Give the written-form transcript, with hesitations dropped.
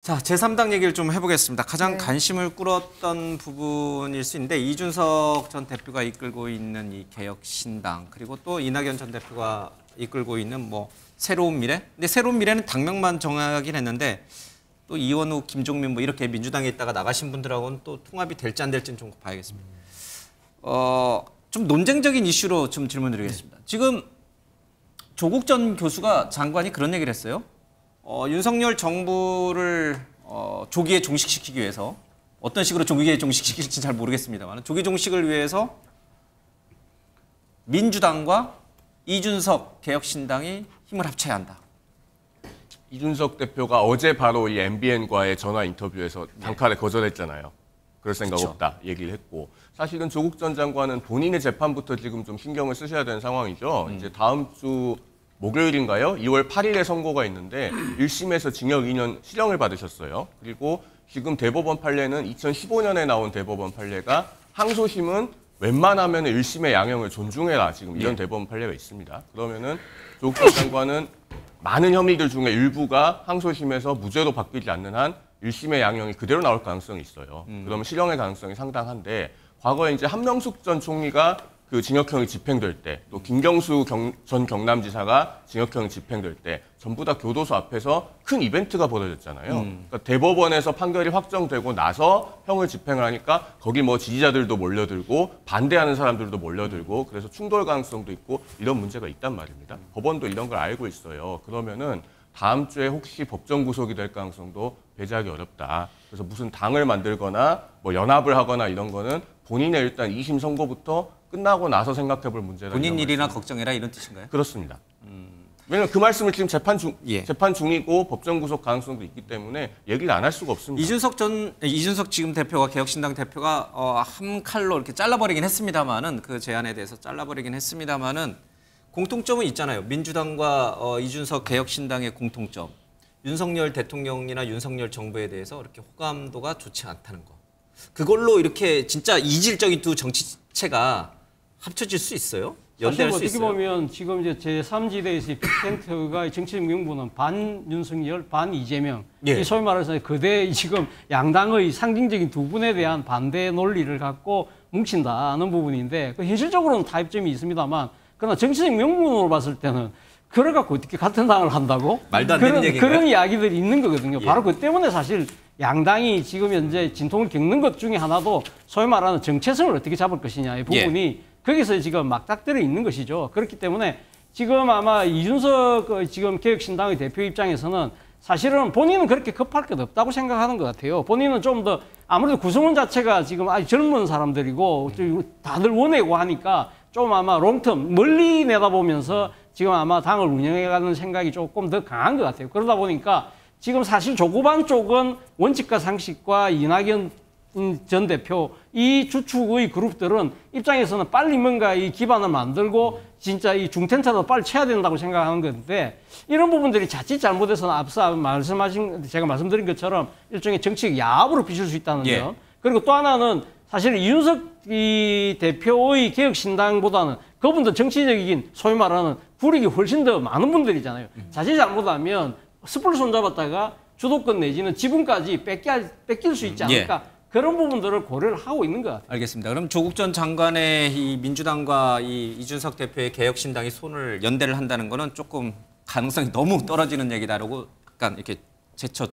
자, 제3당 얘기를 좀 해보겠습니다. 가장 네. 관심을 끌었던 부분일 수 있는데 이준석 전 대표가 이끌고 있는 이 개혁신당 그리고 또 이낙연 전 대표가 이끌고 있는 뭐 새로운 미래? 근데 새로운 미래는 당명만 정하긴 했는데 또 이원우, 김종민 뭐 이렇게 민주당에 있다가 나가신 분들하고는 또 통합이 될지 안 될지는 좀 봐야겠습니다. 좀 논쟁적인 이슈로 좀 질문드리겠습니다. 지금 조국 전 교수가 장관이 그런 얘기를 했어요. 윤석열 정부를 조기에 종식시키기 위해서 어떤 식으로 조기에 종식시킬지 잘 모르겠습니다만 조기 종식을 위해서 민주당과 이준석 개혁신당이 힘을 합쳐야 한다. 이준석 대표가 어제 바로 이 MBN과의 전화 인터뷰에서 단칼에 거절했잖아요. 그럴 생각 그쵸. 없다 얘기를 했고 사실은 조국 전 장관은 본인의 재판부터 지금 좀 신경을 쓰셔야 되는 상황이죠. 이제 다음 주 목요일인가요? 2월 8일에 선고가 있는데 1심에서 징역 2년 실형을 받으셨어요. 그리고 지금 대법원 판례는 2015년에 나온 대법원 판례가 항소심은 웬만하면 1심의 양형을 존중해라. 지금 이런 대법원 판례가 있습니다. 그러면은 조국 전 장관은 많은 혐의들 중에 일부가 항소심에서 무죄로 바뀌지 않는 한 1심의 양형이 그대로 나올 가능성이 있어요. 그러면 실형의 가능성이 상당한데 과거에 이제 한명숙 전 총리가 그 징역형이 집행될 때, 또 김경수 전 경남지사가 징역형이 집행될 때 전부 다 교도소 앞에서 큰 이벤트가 벌어졌잖아요. 그러니까 대법원에서 판결이 확정되고 나서 형을 집행을 하니까 거기 뭐 지지자들도 몰려들고 반대하는 사람들도 몰려들고 그래서 충돌 가능성도 있고 이런 문제가 있단 말입니다. 법원도 이런 걸 알고 있어요. 그러면은 다음 주에 혹시 법정 구속이 될 가능성도 배제하기 어렵다. 그래서 무슨 당을 만들거나 뭐 연합을 하거나 이런 거는 본인의 일단 2심 선고부터 끝나고 나서 생각해볼 문제다. 본인 일이나 걱정해라 이런 뜻인가요? 그렇습니다. 왜냐하면 그 말씀을 지금 재판 예. 중이고 법정 구속 가능성도 있기 때문에 얘기를 안 할 수가 없습니다. 이준석 지금 대표가 개혁신당 대표가 한 칼로 이렇게 잘라버리긴 했습니다만은 그 제안에 대해서 잘라버리긴 했습니다만은 공통점은 있잖아요. 민주당과 이준석 개혁신당의 공통점. 윤석열 대통령이나 윤석열 정부에 대해서 이렇게 호감도가 좋지 않다는 거. 그걸로 이렇게 진짜 이질적인 두 정치체가 합쳐질 수 있어요? 연대할 수 있어요? 어떻게 보면 지금 이제 제3지대에서의 빅텐트가 정치적 명분은 반 윤석열, 반 이재명. 예. 이 소위 말해서 거대 지금 양당의 상징적인 두 분에 대한 반대 논리를 갖고 뭉친다는 부분인데 그 현실적으로는 타협점이 있습니다만 그러나 정치적 명분으로 봤을 때는 그래갖고 어떻게 같은 당을 한다고? 말도 안 되는 얘기인가요? 그런 이야기들이 있는 거거든요. 예. 바로 그 때문에 사실 양당이 지금 현재 진통을 겪는 것 중에 하나도 소위 말하는 정체성을 어떻게 잡을 것이냐의 부분이 거기서 지금 막닥들어 있는 것이죠. 그렇기 때문에 지금 아마 이준석 지금 개혁신당의 대표 입장에서는 사실은 본인은 그렇게 급할 것 없다고 생각하는 것 같아요. 본인은 좀 더 아무래도 구성원 자체가 지금 아주 젊은 사람들이고 다들 원하고 하니까 좀 아마 롱텀 멀리 내다보면서 지금 아마 당을 운영해가는 생각이 조금 더 강한 것 같아요. 그러다 보니까 지금 사실 조그만 쪽은 원칙과 상식과 이낙연 전 대표 이 주축의 그룹들은 입장에서는 빨리 뭔가 이 기반을 만들고 진짜 이 중텐트라도 빨리 쳐야 된다고 생각하는 건데 이런 부분들이 자칫 잘못해서는 앞서 제가 말씀드린 것처럼 일종의 정치적 야합으로 비출 수 있다는 점. 그리고 또 하나는 사실 이준석 이 대표의 개혁신당보다는 그분들 정치적인 소위 말하는 불이익이 훨씬 더 많은 분들이잖아요. 자칫 잘못하면 숯불 손잡았다가 주도권 내지는 지분까지 뺏길 수 있지 않을까. 그런 부분들을 고려를 하고 있는 것 같아요. 알겠습니다. 그럼 조국 전 장관의 이 민주당과 이 이준석 대표의 개혁신당이 손을 연대를 한다는 거는 조금 가능성이 너무 떨어지는 얘기다라고 약간 이렇게 제쳐